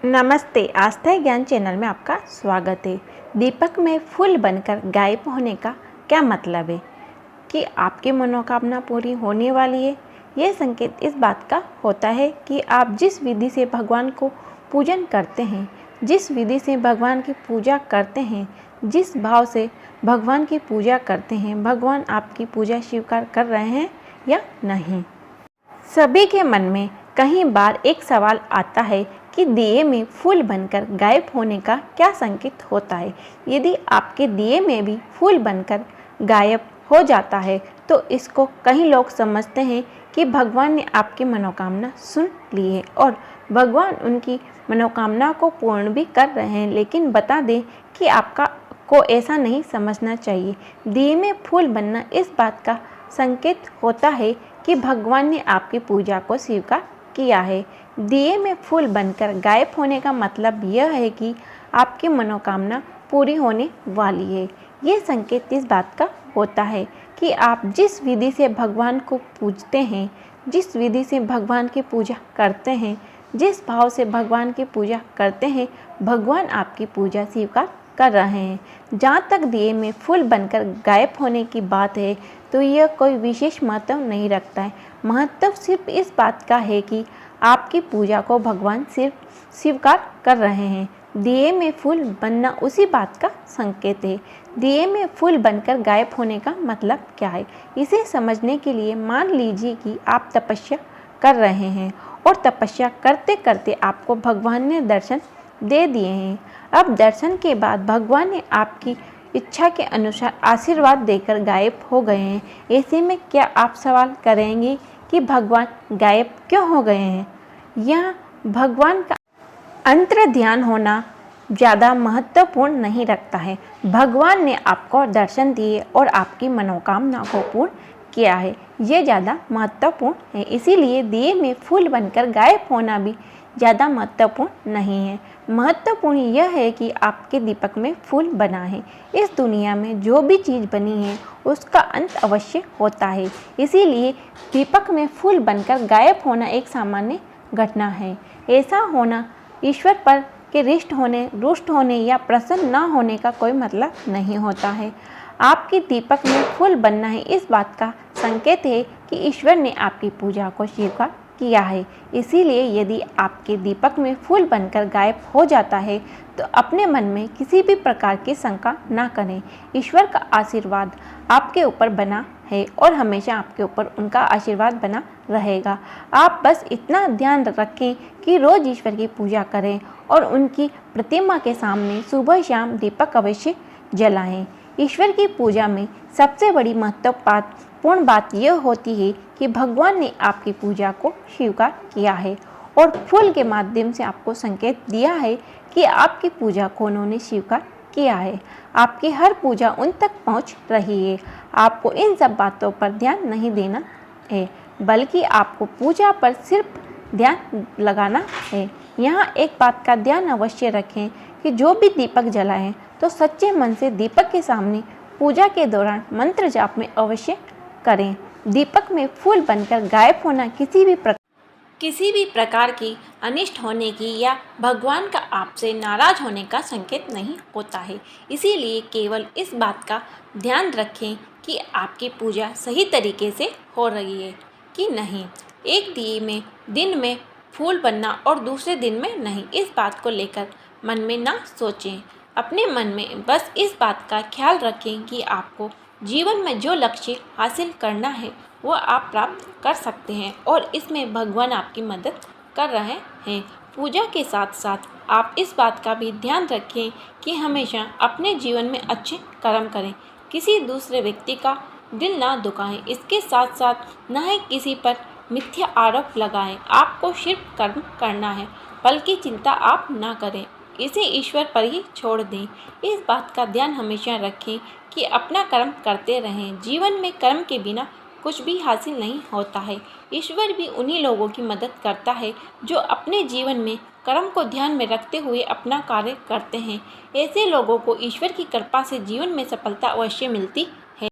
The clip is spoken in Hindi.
नमस्ते, आस्था है ज्ञान चैनल में आपका स्वागत है। दीपक में फूल बनकर गायब होने का क्या मतलब है कि आपकी मनोकामना पूरी होने वाली है। यह संकेत इस बात का होता है कि आप जिस विधि से भगवान को पूजन करते हैं, जिस विधि से भगवान की पूजा करते हैं, जिस भाव से भगवान की पूजा करते हैं, भगवान आपकी पूजा स्वीकार कर रहे हैं या नहीं। सभी के मन में कई बार एक सवाल आता है कि दिए में फूल बनकर गायब होने का क्या संकेत होता है। यदि आपके दिए में भी फूल बनकर गायब हो जाता है तो इसको कई लोग समझते हैं कि भगवान ने आपकी मनोकामना सुन ली है और भगवान उनकी मनोकामना को पूर्ण भी कर रहे हैं। लेकिन बता दें कि आपका को ऐसा नहीं समझना चाहिए। दिए में फूल बनना इस बात का संकेत होता है कि भगवान ने आपकी पूजा को स्वीकार किया है। दिए में फूल बनकर गायब होने का मतलब यह है कि आपकी मनोकामना पूरी होने वाली है। ये संकेत इस बात का होता है कि आप जिस विधि से भगवान को पूजते हैं, जिस विधि से भगवान की पूजा करते हैं, जिस भाव से भगवान की पूजा करते हैं, भगवान आपकी पूजा स्वीकार कर रहे हैं। जहाँ तक दिए में फूल बनकर गायब होने की बात है तो यह कोई विशेष महत्व नहीं रखता है। महत्व सिर्फ इस बात का है कि आपकी पूजा को भगवान सिर्फ स्वीकार कर रहे हैं। दिए में फूल बनना उसी बात का संकेत है। दिए में फूल बनकर गायब होने का मतलब क्या है, इसे समझने के लिए मान लीजिए कि आप तपस्या कर रहे हैं और तपस्या करते करते आपको भगवान ने दर्शन दे दिए हैं। अब दर्शन के बाद भगवान ने आपकी इच्छा के अनुसार आशीर्वाद देकर गायब हो गए हैं। ऐसे में क्या आप सवाल करेंगे कि भगवान गायब क्यों हो गए हैं? यह भगवान का अंतर ध्यान होना ज़्यादा महत्वपूर्ण नहीं रखता है। भगवान ने आपको दर्शन दिए और आपकी मनोकामना को पूर्ण किया है, ये ज़्यादा महत्वपूर्ण है। इसीलिए दिए में फूल बनकर गायब होना भी ज़्यादा महत्वपूर्ण नहीं है। महत्वपूर्ण यह है कि आपके दीपक में फूल बना है। इस दुनिया में जो भी चीज़ बनी है उसका अंत अवश्य होता है। इसीलिए दीपक में फूल बनकर गायब होना एक सामान्य घटना है। ऐसा होना ईश्वर पर के रुष्ट होने या प्रसन्न न होने का कोई मतलब नहीं होता है। आपके दीपक में फूल बनना है इस बात का संकेत है कि ईश्वर ने आपकी पूजा को स्वीकार किया है। इसीलिए यदि आपके दीपक में फूल बनकर गायब हो जाता है तो अपने मन में किसी भी प्रकार की शंका ना करें। ईश्वर का आशीर्वाद आपके ऊपर बना है और हमेशा आपके ऊपर उनका आशीर्वाद बना रहेगा। आप बस इतना ध्यान रखें कि रोज़ ईश्वर की पूजा करें और उनकी प्रतिमा के सामने सुबह शाम दीपक अवश्य जलाएं। ईश्वर की पूजा में सबसे बड़ी महत्वपूर्ण बात यह होती है कि भगवान ने आपकी पूजा को स्वीकार किया है और फूल के माध्यम से आपको संकेत दिया है कि आपकी पूजा को उन्होंने स्वीकार किया है। आपकी हर पूजा उन तक पहुंच रही है। आपको इन सब बातों पर ध्यान नहीं देना है, बल्कि आपको पूजा पर सिर्फ ध्यान लगाना है। यहाँ एक बात का ध्यान अवश्य रखें कि जो भी दीपक जलाएं तो सच्चे मन से दीपक के सामने पूजा के दौरान मंत्र जाप में अवश्य करें। दीपक में फूल बनकर गायब होना किसी भी प्रकार की अनिष्ट होने की या भगवान का आपसे नाराज होने का संकेत नहीं होता है। इसीलिए केवल इस बात का ध्यान रखें कि आपकी पूजा सही तरीके से हो रही है कि नहीं। एक दिए में दिन में फूल बनना और दूसरे दिन में नहीं, इस बात को लेकर मन में ना सोचें। अपने मन में बस इस बात का ख्याल रखें कि आपको जीवन में जो लक्ष्य हासिल करना है वो आप प्राप्त कर सकते हैं और इसमें भगवान आपकी मदद कर रहे हैं। पूजा के साथ साथ आप इस बात का भी ध्यान रखें कि हमेशा अपने जीवन में अच्छे कर्म करें, किसी दूसरे व्यक्ति का दिल ना दुखाएं। इसके साथ साथ न ही किसी पर मिथ्या आरोप लगाएं। आपको सिर्फ कर्म करना है, फल की चिंता आप ना करें, इसे ईश्वर पर ही छोड़ दें। इस बात का ध्यान हमेशा रखें कि अपना कर्म करते रहें। जीवन में कर्म के बिना कुछ भी हासिल नहीं होता है। ईश्वर भी उन्हीं लोगों की मदद करता है जो अपने जीवन में कर्म को ध्यान में रखते हुए अपना कार्य करते हैं। ऐसे लोगों को ईश्वर की कृपा से जीवन में सफलता अवश्य मिलती